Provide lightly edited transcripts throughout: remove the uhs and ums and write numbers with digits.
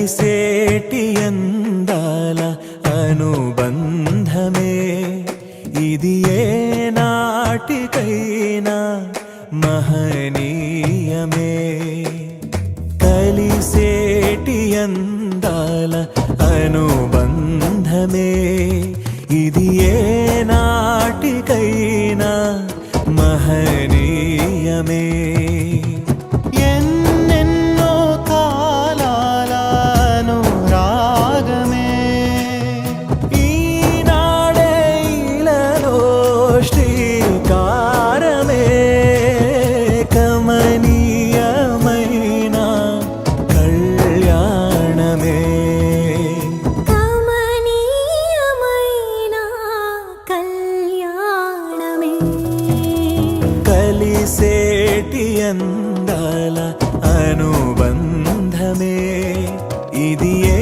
కలిసేటి అందాల అనుబంధమే ఇది ఏ నాటికైనా మహనీయమే. కలిసేటి అందాల అనుబంధమే ఇది ఏ నాటికైనా మహనీయమే. ఎన్నెన్నో కాలాల అనురాగమే ఈనాడే ఇలలో శ్రీకారమే. కమనీయమైన కళ్యాణమే కలిసేటి అందాల అనుబంధమే ఇది ఏ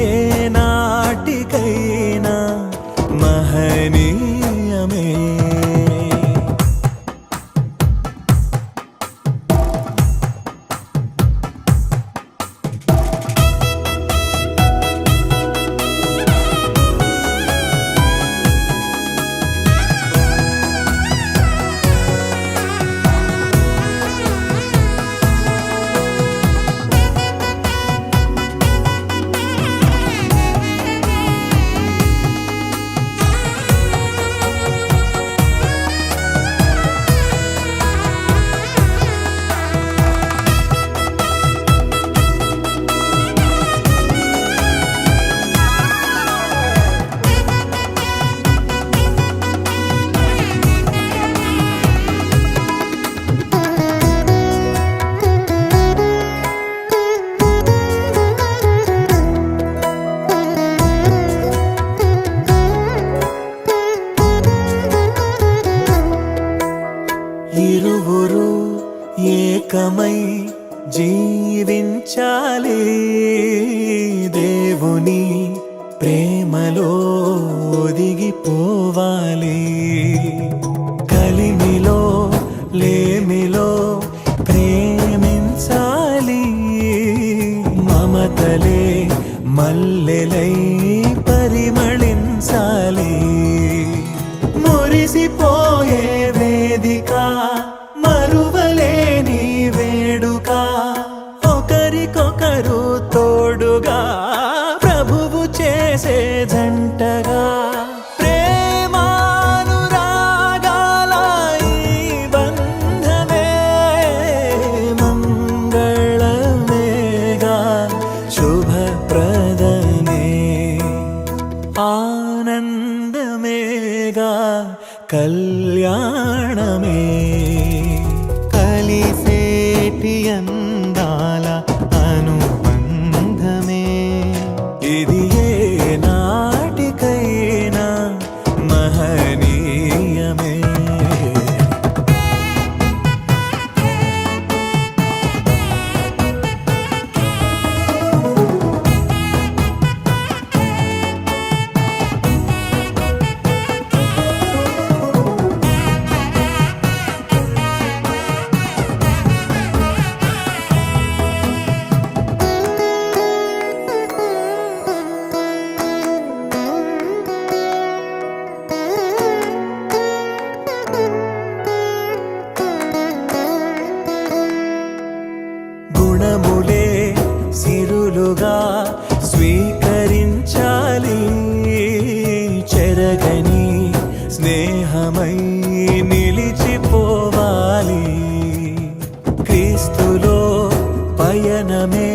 నాటికైనా మహనీయమే. ఇరువురు ఏకమై జీవించాలి దేవుని ప్రేమలో ఒదిగిపోవాలి. కలిమిలో లేమిలో ప్రేమించాలి మమతలే మల్లెలై పరిమళించాలి. మురిసిపోయే వేదిక మరువలేని వేడుక ఒకరికొకరు తోడుగా ప్రభువు చేసే జంటగా ప్రేమానురాగాల ఈ బంధమే మంగళమేగా శుభప్రదమే ఆనందమేగా కళ్యాణమే. కలిసేటి అందాల అనుబంధమే ఇది ఏ నాటికైనా మహనీయమే. గుణములే సిరులుగా స్వీకరించాలి చెరగని స్నేహమై నిలిచిపోవాలి. క్రీస్తులో పయనమే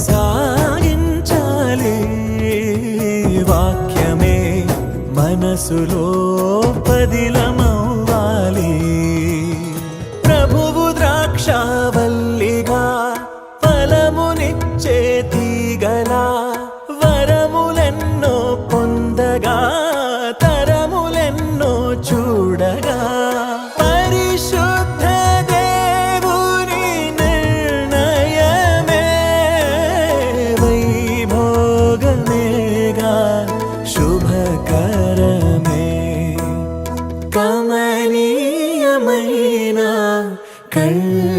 సాగించాలి వాక్యమే మనసులో పదిలమవ్వాలి. ప్రభువు ద్రాక్షావల్లిగా ఫలమునిచ్చే తీగలా వరములెన్నో పొందగా తరములెన్నో చూడగా పరిశుద్ధ దేవుని నిర్ణయమే వైభోగమేగా శుభకరమే. కమనీయమైన కళ్యాణమే